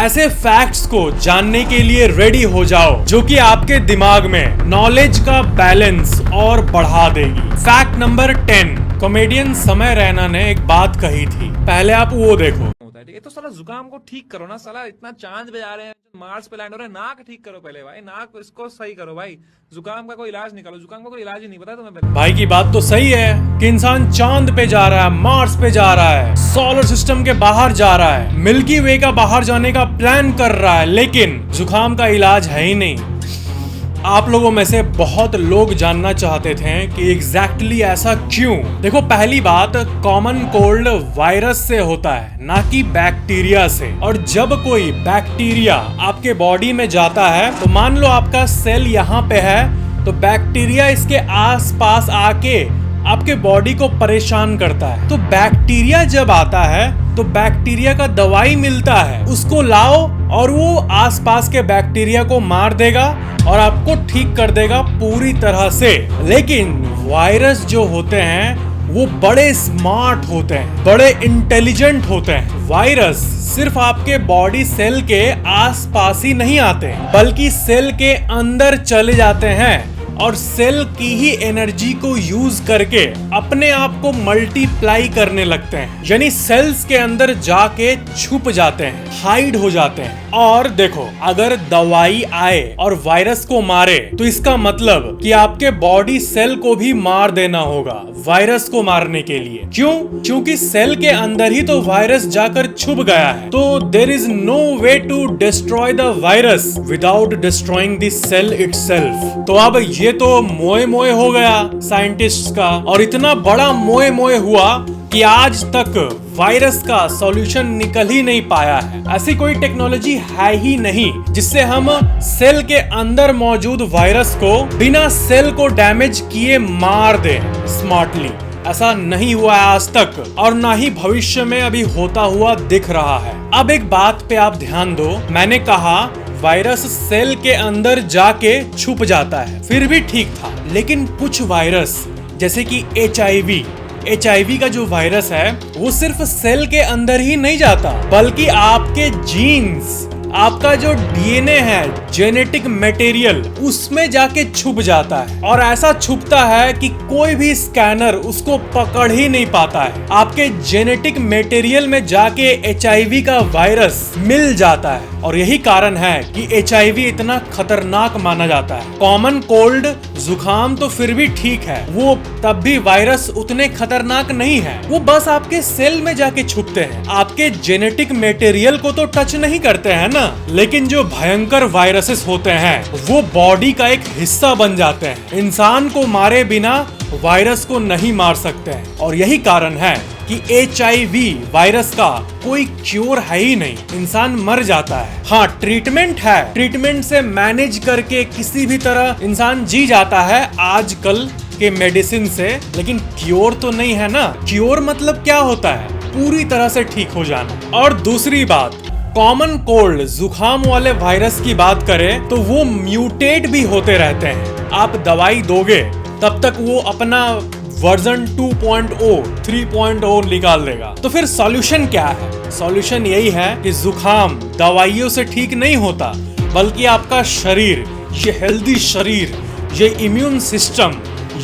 ऐसे फैक्ट्स को जानने के लिए रेडी हो जाओ जो कि आपके दिमाग में नॉलेज का बैलेंस और बढ़ा देगी। फैक्ट नंबर 10, कॉमेडियन समय रैना ने एक बात कही थी, पहले आप वो देखो। ये तो साला जुकाम को ठीक करो ना, साला इतना चांद पे जा रहे हैं, मार्स पे लैंड हो रहे हैं, नाक ठीक करो पहले भाई, नाक इसको सही करो भाई, जुकाम का कोई इलाज निकालो, जुकाम का कोई इलाज ही नहीं पता तुम्हें। भाई की बात तो सही है कि इंसान चांद पे जा रहा है, मार्स पे जा रहा है, सोलर सिस्टम के बाहर जा रहा है, मिल्की वे का बाहर जाने का प्लान कर रहा है, लेकिन जुकाम का इलाज है ही नहीं। आप लोगों में से बहुत लोग जानना चाहते थे कि एग्जैक्टली ऐसा क्यों। देखो, पहली बात, कॉमन कोल्ड वायरस से होता है, ना कि बैक्टीरिया से। और जब कोई बैक्टीरिया आपके बॉडी में जाता है तो मान लो आपका सेल यहाँ पे है, तो बैक्टीरिया इसके आसपास आके आपके बॉडी को परेशान करता है। तो बैक्टीरिया जब आता है तो बैक्टीरिया का दवाई मिलता है, उसको लाओ और वो आसपास के बैक्टीरिया को मार देगा और आपको ठीक कर देगा पूरी तरह से। लेकिन वायरस जो होते हैं वो बड़े स्मार्ट होते हैं, बड़े इंटेलिजेंट होते हैं। वायरस सिर्फ आपके बॉडी सेल के आसपास ही नहीं आते, बल्कि सेल के अंदर चले जाते हैं और सेल की ही एनर्जी को यूज करके अपने आप को मल्टीप्लाई करने लगते हैं, यानी सेल्स के अंदर जाके छुप जाते हैं, हाइड हो जाते हैं। और देखो, अगर दवाई आए और वायरस को मारे तो इसका मतलब कि आपके बॉडी सेल को भी मार देना होगा वायरस को मारने के लिए। क्यों? क्योंकि सेल के अंदर ही तो वायरस जाकर छुप गया है। तो there is no way to destroy the virus without destroying the cell itself. तो अब ये तो मोए मोए हो गया साइंटिस्ट्स का, और इतना बड़ा मोए मोए हुआ कि आज तक वायरस का सॉल्यूशन निकल ही नहीं पाया है। ऐसी कोई टेक्नोलॉजी है ही नहीं जिससे हम सेल के अंदर मौजूद वायरस को बिना सेल को डैमेज किए मार दें स्मार्टली। ऐसा नहीं हुआ है आज तक, और ना ही भविष्य में अभी होता हुआ दिख रहा है। अब एक बात पे आप ध्यान दो, मैंने कहा वायरस सेल के अंदर जाके छुप जाता है, फिर भी ठीक था। लेकिन कुछ वायरस जैसे कि HIV का जो वायरस है वो सिर्फ सेल के अंदर ही नहीं जाता, बल्कि आपके जीन्स, आपका जो DNA है, जेनेटिक मटेरियल, उसमें जाके छुप जाता है। और ऐसा छुपता है कि कोई भी स्कैनर उसको पकड़ ही नहीं पाता है। आपके जेनेटिक मटेरियल में जाके HIV का वायरस मिल जाता है, और यही कारण है कि HIV इतना खतरनाक माना जाता है। कॉमन कोल्ड, जुकाम तो फिर भी ठीक है, वो तब भी वायरस उतने खतरनाक नहीं है, वो बस आपके सेल में जाके छुपते हैं, आपके जेनेटिक मटेरियल को तो टच नहीं करते हैं ना। लेकिन जो भयंकर वायरसेस होते हैं वो बॉडी का एक हिस्सा बन जाते हैं, इंसान को मारे बिना वायरस को नहीं मार सकते हैं। और यही कारण है कि HIV वायरस का कोई क्योर है ही नहीं, इंसान मर जाता है। हाँ, ट्रीटमेंट है, ट्रीटमेंट से मैनेज करके किसी भी तरह इंसान जी जाता है आजकल के मेडिसिन से, लेकिन क्योर तो नहीं है ना। क्योर मतलब क्या होता है? पूरी तरह से ठीक हो जाना। और दूसरी बात, कॉमन कोल्ड, जुकाम वाले वायरस की बात करें तो वो म्यूटेट भी होते रहते हैं। आप दवाई दोगे तब तक वो अपना वर्जन 2.0, 3.0 निकाल देगा। तो फिर सॉल्यूशन क्या है? सॉल्यूशन यही है कि जुकाम दवाइयों से ठीक नहीं होता, बल्कि आपका शरीर, ये हेल्दी शरीर, ये इम्यून सिस्टम,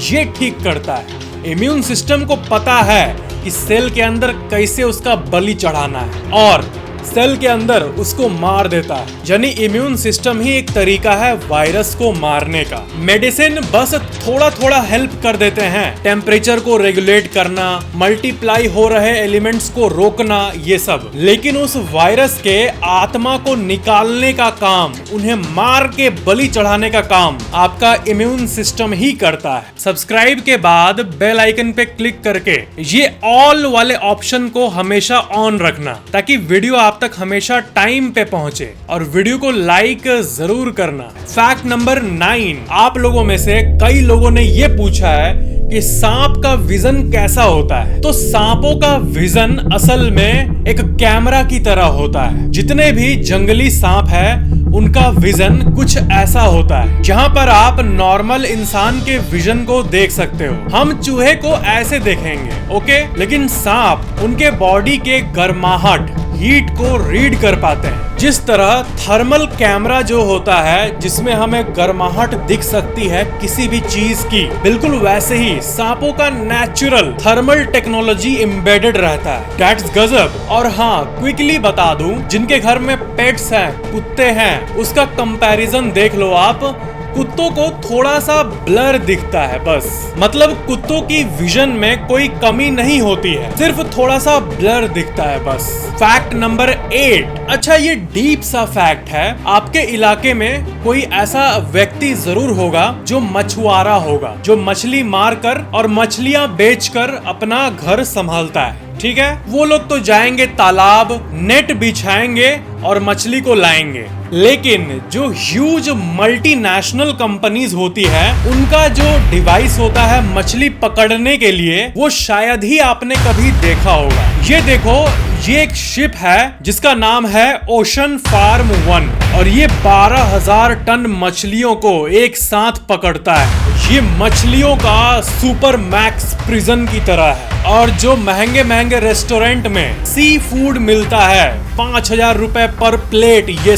ये ठीक करता है। इम्यून सिस्टम को पता है कि सेल के अंदर कैसे उसका बलि चढ़ाना है, और सेल के अंदर उसको मार देता है। यानी इम्यून सिस्टम ही एक तरीका है वायरस को मारने का। मेडिसिन बस थोड़ा थोड़ा हेल्प कर देते हैं, टेम्परेचर को रेगुलेट करना, मल्टीप्लाई हो रहे एलिमेंट्स को रोकना, ये सब। लेकिन उस वायरस के आत्मा को निकालने का काम, उन्हें मार के बलि चढ़ाने का काम आपका इम्यून सिस्टम ही करता है। सब्सक्राइब के बाद बेल आइकन पे क्लिक करके ये ऑल वाले ऑप्शन को हमेशा ऑन रखना, ताकि वीडियो आप तक हमेशा टाइम पे पहुंचे, और वीडियो को लाइक जरूर करना। फैक्ट नंबर 9, आप लोगों में से कई लोगों ने ये पूछा है कि सांप का विजन कैसा होता है। तो सांपों का विजन असल में एक कैमरा की तरह होता है। जितने भी जंगली सांप है उनका विजन कुछ ऐसा होता है, जहां पर आप नॉर्मल इंसान के विजन को देख सकते हो। हम चूहे को ऐसे देखेंगे, ओके, लेकिन सांप उनके बॉडी के गर्माहट हीट को रीड कर पाते हैं। जिस तरह थर्मल कैमरा जो होता है जिसमें हमें गर्माहट दिख सकती है किसी भी चीज की, बिल्कुल वैसे ही सांपों का नेचुरल थर्मल टेक्नोलॉजी एम्बेडेड रहता है। दैट्स गजब। और हाँ, क्विकली बता दूं, जिनके घर में पेट्स हैं, कुत्ते हैं, उसका कंपैरिजन देख लो आप। कुत्तों को थोड़ा सा ब्लर दिखता है बस, मतलब कुत्तों की विजन में कोई कमी नहीं होती है, सिर्फ थोड़ा सा ब्लर दिखता है बस। Fact number 8। अच्छा, ये डीप सा फैक्ट है। आपके इलाके में कोई ऐसा व्यक्ति जरूर होगा जो मछुआरा होगा, जो मछली मारकर और मछलियां बेचकर अपना घर संभालता है। ठीक है, वो लोग तो जाएंगे तालाब, नेट बिछाएंगे और मछली को लाएंगे। लेकिन जो ह्यूज मल्टीनेशनल कंपनीज होती है, उनका जो डिवाइस होता है मछली पकड़ने के लिए, वो शायद ही आपने कभी देखा होगा। ये देखो, ये एक शिप है जिसका नाम है ओशन फार्म 1 और ये 12,000 टन मछलियों को एक साथ पकड़ता है। ये मछलियों का सुपर मैक्स प्रिजन की तरह है। और जो महंगे महंगे रेस्टोरेंट में सी फूड मिलता है 5,000 रुपए पर प्लेट, ये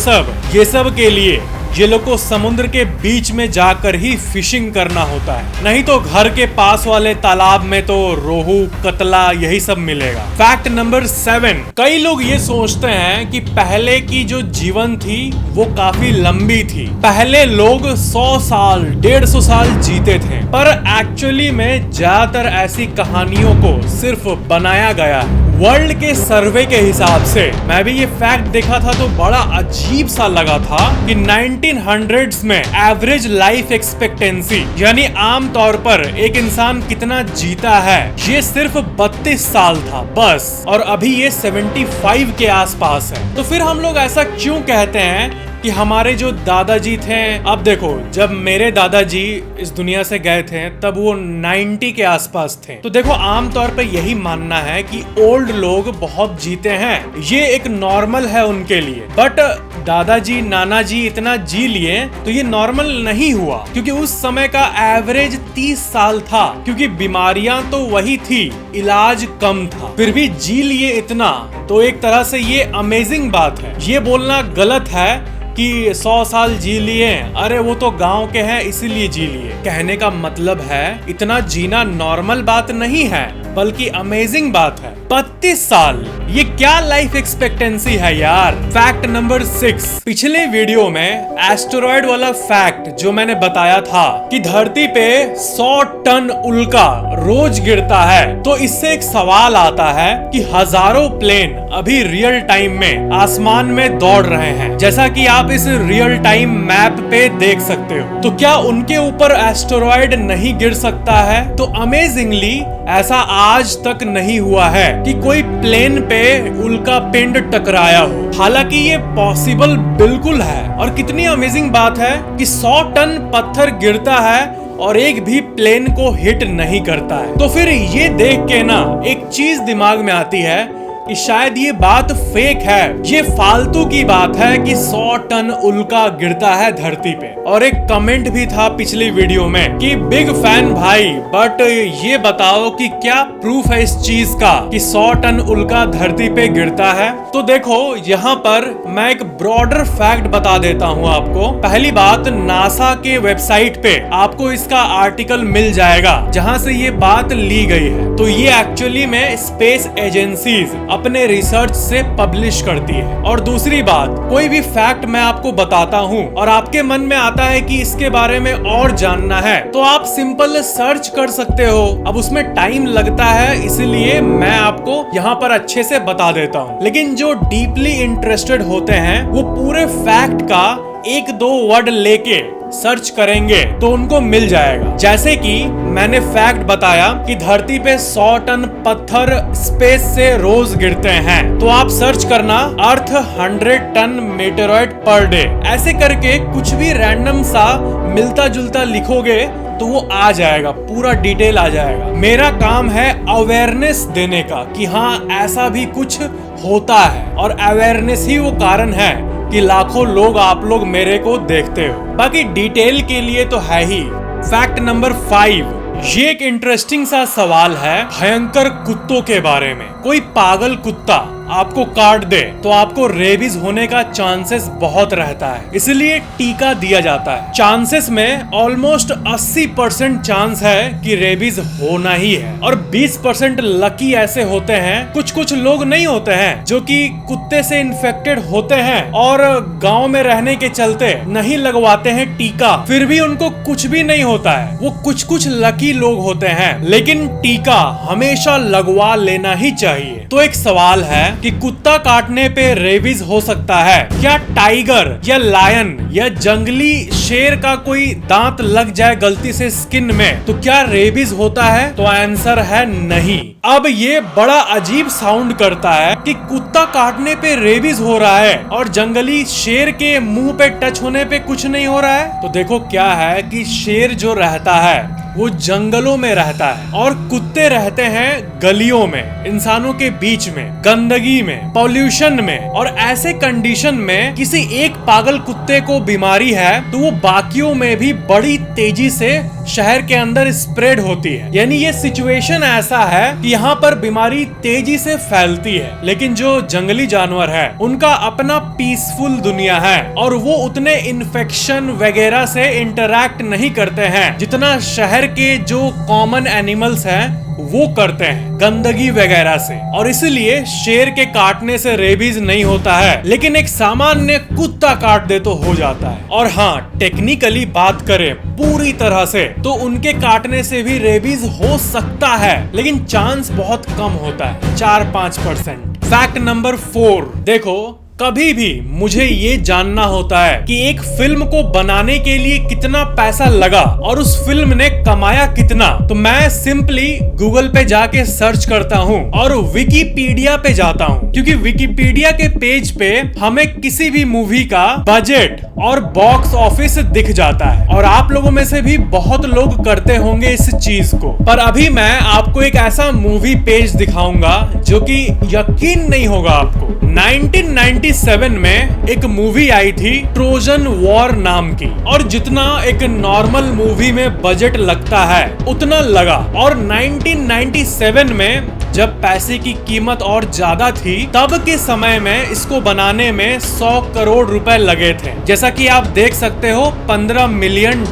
सब के लिए ये लोग को समुद्र के बीच में जाकर ही फिशिंग करना होता है, नहीं तो घर के पास वाले तालाब में तो रोहू, कतला यही सब मिलेगा। Fact number 7। कई लोग ये सोचते हैं कि पहले की जो जीवन थी वो काफी लंबी थी, पहले लोग 100 साल 150 साल जीते थे, पर एक्चुअली में ज्यादातर ऐसी कहानियों को सिर्फ बनाया गया है। वर्ल्ड के सर्वे के हिसाब से मैं भी ये फैक्ट देखा था तो बड़ा अजीब सा लगा था कि 1900s में एवरेज लाइफ एक्सपेक्टेंसी, यानी आम तौर पर एक इंसान कितना जीता है, ये सिर्फ 32 साल था बस, और अभी ये 75 के आसपास है। तो फिर हम लोग ऐसा क्यों कहते हैं कि हमारे जो दादाजी थे, अब देखो, जब मेरे दादाजी इस दुनिया से गए थे तब वो 90 के आसपास थे। तो देखो, आमतौर पे यही मानना है कि ओल्ड लोग बहुत जीते हैं, ये एक नॉर्मल है उनके लिए। बट दादाजी नाना जी इतना जी लिए तो ये नॉर्मल नहीं हुआ, क्योंकि उस समय का एवरेज 30 साल था, क्योंकि बीमारियां तो वही थी, इलाज कम था, फिर भी जी लिए इतना। तो एक तरह से ये अमेजिंग बात है। ये बोलना गलत है कि 100 साल जी लिए, अरे वो तो गांव के हैं इसीलिए जी लिए। कहने का मतलब है इतना जीना नॉर्मल बात नहीं है, बल्कि अमेजिंग बात है। 32 साल, ये क्या लाइफ एक्सपेक्टेंसी है यार। Fact number 6। पिछले वीडियो में एस्टेरॉयड वाला फैक्ट जो मैंने बताया था कि धरती पे 100 टन उल्का रोज गिरता है, तो इससे एक सवाल आता है कि हजारों प्लेन अभी रियल टाइम में आसमान में दौड़ रहे हैं, जैसा कि आप इस रियल टाइम मैप पे देख सकते हो। तो क्या उनके ऊपर एस्टेरॉयड नहीं गिर सकता है? तो अमेजिंगली ऐसा आज तक नहीं हुआ है कि कोई प्लेन पे उल्का पिंड टकराया हो। हालांकि ये पॉसिबल बिल्कुल है, और कितनी अमेजिंग बात है कि 100 टन पत्थर गिरता है और एक भी प्लेन को हिट नहीं करता है। तो फिर ये देख के ना एक चीज दिमाग में आती है कि शायद ये बात फेक है, ये फालतू की बात है कि 100 टन उल्का गिरता है धरती पे। और एक कमेंट भी था पिछली वीडियो में कि बिग फैन भाई, बट ये बताओ कि क्या प्रूफ है इस चीज का कि 100 टन उल्का धरती पे गिरता है। तो देखो, यहाँ पर मैं एक ब्रॉडर फैक्ट बता देता हूँ आपको। पहली बात, नासा के वेबसाइट पे आपको इसका आर्टिकल मिल जाएगा जहाँ से ये बात ली गई है। तो ये एक्चुअली में स्पेस एजेंसीज अपने रिसर्च से पब्लिश करती है। और दूसरी बात, कोई भी फैक्ट मैं आपको बताता हूँ और आपके मन में आता है कि इसके बारे में और जानना है, तो आप सिंपल सर्च कर सकते हो। अब उसमें टाइम लगता है, इसलिए मैं आपको यहाँ पर अच्छे से बता देता हूँ। लेकिन जो डीपली इंटरेस्टेड होते हैं वो पूरे फैक्ट का 1-2 वर्ड लेके सर्च करेंगे तो उनको मिल जाएगा। जैसे कि मैंने फैक्ट बताया कि धरती पे 100 टन पत्थर स्पेस से रोज गिरते हैं, तो आप सर्च करना अर्थ 100 टन मेटेरॉइड पर डे। ऐसे करके कुछ भी रैंडम सा मिलता जुलता लिखोगे तो वो आ जाएगा, पूरा डिटेल आ जाएगा। मेरा काम है अवेयरनेस देने का कि हाँ ऐसा भी कुछ होता है, और अवेयरनेस ही वो कारण है कि लाखों लोग आप लोग मेरे को देखते हो। बाकी डिटेल के लिए तो है ही। फैक्ट नंबर 5, ये एक इंटरेस्टिंग सा सवाल है भयंकर कुत्तों के बारे में। कोई पागल कुत्ता आपको काट दे तो आपको रेबीज होने का चांसेस बहुत रहता है, इसलिए टीका दिया जाता है। चांसेस में ऑलमोस्ट 80% चांस है कि रेबीज होना ही है, और 20% लकी ऐसे होते हैं, कुछ कुछ लोग नहीं होते हैं जो कि कुत्ते से इन्फेक्टेड होते हैं और गांव में रहने के चलते नहीं लगवाते हैं टीका, फिर भी उनको कुछ भी नहीं होता है। वो कुछ कुछ लकी लोग होते हैं, लेकिन टीका हमेशा लगवा लेना ही चाहिए। तो एक सवाल है कि कुत्ता काटने पे रेबीज हो सकता है क्या? टाइगर या लायन या जंगली शेर का कोई दांत लग जाए गलती से स्किन में तो क्या रेबीज होता है? तो आंसर है नहीं। अब ये बड़ा अजीब साउंड करता है कि कुत्ता काटने पे रेबीज हो रहा है और जंगली शेर के मुंह पे टच होने पे कुछ नहीं हो रहा है। तो देखो क्या है कि शेर जो रहता है वो जंगलों में रहता है और कुत्ते रहते हैं गलियों में, इंसानों के बीच में, गंदगी में, पॉल्यूशन में। और ऐसे कंडीशन में किसी एक पागल कुत्ते को बीमारी है तो वो बाकियों में भी बड़ी तेजी से शहर के अंदर स्प्रेड होती है। यानी ये सिचुएशन ऐसा है कि यहाँ पर बीमारी तेजी से फैलती है, लेकिन जो जंगली जानवर है उनका अपना पीसफुल दुनिया है और वो उतने इन्फेक्शन वगैरह से इंटरैक्ट नहीं करते हैं जितना शहर के जो कॉमन एनिमल्स हैं वो करते हैं गंदगी वगैरह से। और इसलिए शेर के काटने से रेबीज नहीं होता है, लेकिन एक सामान्य कुत्ता काट दे तो हो जाता है। और हाँ, टेक्निकली बात करें पूरी तरह से तो उनके काटने से भी रेबीज हो सकता है, लेकिन चांस बहुत कम होता है, 4-5%। फैक्ट नंबर 4, देखो कभी भी मुझे ये जानना होता है कि एक फिल्म को बनाने के लिए कितना पैसा लगा और उस फिल्म ने कमाया कितना, तो मैं सिंपली गूगल पे जाके सर्च करता हूँ और विकिपीडिया पे जाता हूँ, क्योंकि विकिपीडिया के पेज पे हमें किसी भी मूवी का बजट और बॉक्स ऑफिस दिख जाता है। और आप लोगों में से भी बहुत लोग करते होंगे इस चीज को, पर अभी मैं आपको एक ऐसा मूवी पेज दिखाऊंगा जो कि यकीन नहीं होगा आपको। 1997 में एक मूवी आई थी ट्रोजन वॉर नाम की, और जितना एक नॉर्मल मूवी में बजट लगता है उतना लगा। और 1997 में जब पैसे की कीमत और ज्यादा थी, तब के समय में इसको बनाने में 100 करोड़ रुपए लगे थे, जैसा कि आप देख सकते हो $15 मिलियन।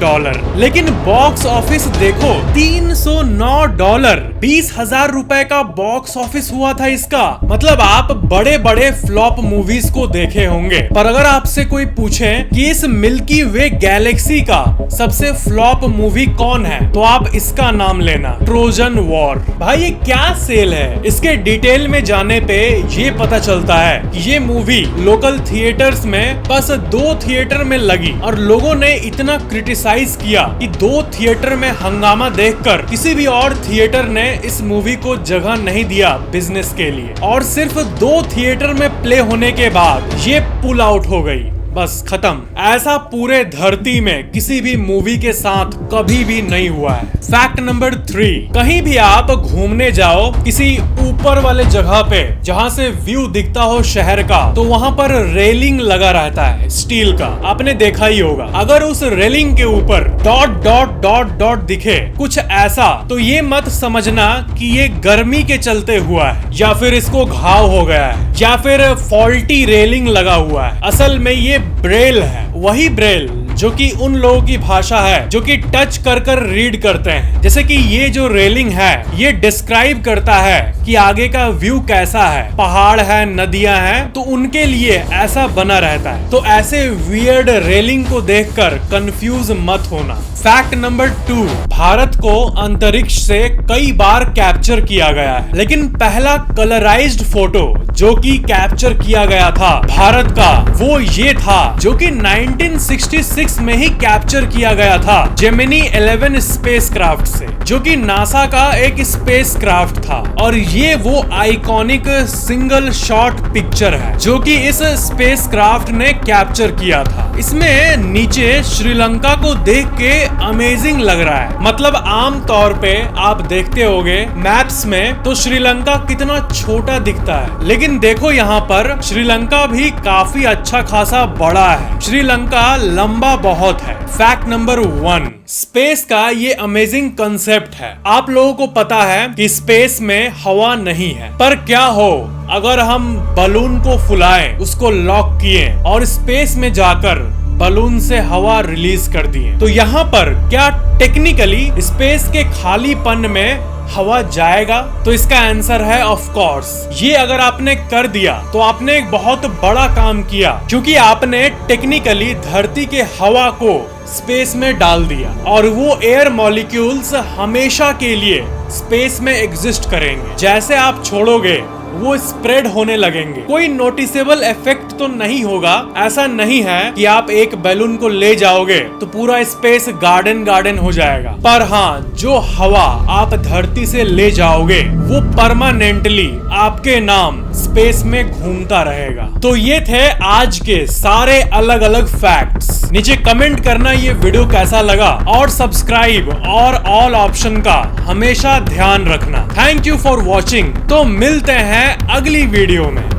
लेकिन बॉक्स ऑफिस देखो, $309, 20,000 रुपए का बॉक्स ऑफिस हुआ था इसका। मतलब आप बड़े बड़े फ्लॉप मूवीज को देखे होंगे, पर अगर आपसे कोई पूछे कि इस मिल्की वे गैलेक्सी का सबसे फ्लॉप मूवी कौन है, तो आप इसका नाम लेना, ट्रोजन वॉर। भाई ये क्या सेल है? इसके डिटेल में जाने पे ये पता चलता है कि ये मूवी लोकल थिएटर्स में बस 2 थिएटर में लगी, और लोगों ने इतना क्रिटिसाइज किया कि 2 थिएटर में हंगामा देखकर किसी भी और थिएटर ने इस मूवी को जगह नहीं दिया बिजनेस के लिए, और सिर्फ 2 थिएटर में प्ले होने के बाद ये पुल आउट हो गई, बस खत्म। ऐसा पूरे धरती में किसी भी मूवी के साथ कभी भी नहीं हुआ है। फैक्ट नंबर 3, कहीं भी आप घूमने जाओ किसी ऊपर वाले जगह पे जहाँ से व्यू दिखता हो शहर का, तो वहाँ पर रेलिंग लगा रहता है स्टील का, आपने देखा ही होगा। अगर उस रेलिंग के ऊपर डॉट डॉट डॉट डॉट दिखे कुछ ऐसा, तो ये मत समझना कि ये गर्मी के चलते हुआ है या फिर इसको घाव हो गया है या फिर फॉल्टी रेलिंग लगा हुआ है। असल में ये ब्रेल है, वही ब्रेल जो कि उन लोगों की भाषा है जो कि टच कर कर रीड करते हैं। जैसे कि ये जो रेलिंग है ये डिस्क्राइब करता है कि आगे का व्यू कैसा है, पहाड़ है, नदियां हैं, तो उनके लिए ऐसा बना रहता है। तो ऐसे वियर्ड रेलिंग को देखकर कंफ्यूज मत होना। फैक्ट नंबर 2, भारत को अंतरिक्ष से कई बार कैप्चर किया गया है, लेकिन पहला कलराइज्ड फोटो जो कि कैप्चर किया गया था भारत का, वो ये था जो कि 1966 में ही कैप्चर किया गया था जेमिनी 11 स्पेसक्राफ्ट से, जो कि नासा का एक स्पेसक्राफ्ट था। और ये वो आइकॉनिक सिंगल शॉट पिक्चर है जो कि इस स्पेसक्राफ्ट ने कैप्चर किया था। इसमें नीचे श्रीलंका को देख के अमेजिंग लग रहा है। मतलब आम तौर पे आप देखते होगे मैप्स में तो श्रीलंका कितना छोटा दिखता है, लेकिन देखो यहाँ पर श्रीलंका भी काफी अच्छा खासा बड़ा है। श्रीलंका लंबा बहुत है। फैक्ट नंबर 1, स्पेस का ये अमेजिंग कंसेप्ट है। आप लोगों को पता है कि स्पेस में हवा नहीं है, पर क्या हो अगर हम बलून को फुलाएं, उसको लॉक किए और स्पेस में जाकर बलून से हवा रिलीज कर दिए, तो यहाँ पर क्या टेक्निकली स्पेस के खालीपन में हवा जाएगा? तो इसका आंसर है ऑफ कोर्स। ये अगर आपने कर दिया तो आपने एक बहुत बड़ा काम किया, क्योंकि आपने टेक्निकली धरती के हवा को स्पेस में डाल दिया और वो एयर मॉलिक्यूल्स हमेशा के लिए स्पेस में एग्जिस्ट करेंगे। जैसे आप छोड़ोगे वो स्प्रेड होने लगेंगे। कोई नोटिसेबल इफेक्ट तो नहीं होगा। ऐसा नहीं है कि आप एक बैलून को ले जाओगे तो पूरा स्पेस गार्डन हो जाएगा, पर हाँ, जो हवा आप धरती से ले जाओगे वो परमानेंटली आपके नाम स्पेस में घूमता रहेगा। तो ये थे आज के सारे अलग अलग फैक्ट्स। नीचे कमेंट करना ये वीडियो कैसा लगा और सब्सक्राइब और ऑल ऑप्शन का हमेशा ध्यान रखना। Thank you for watching. तो मिलते हैं अगली वीडियो में।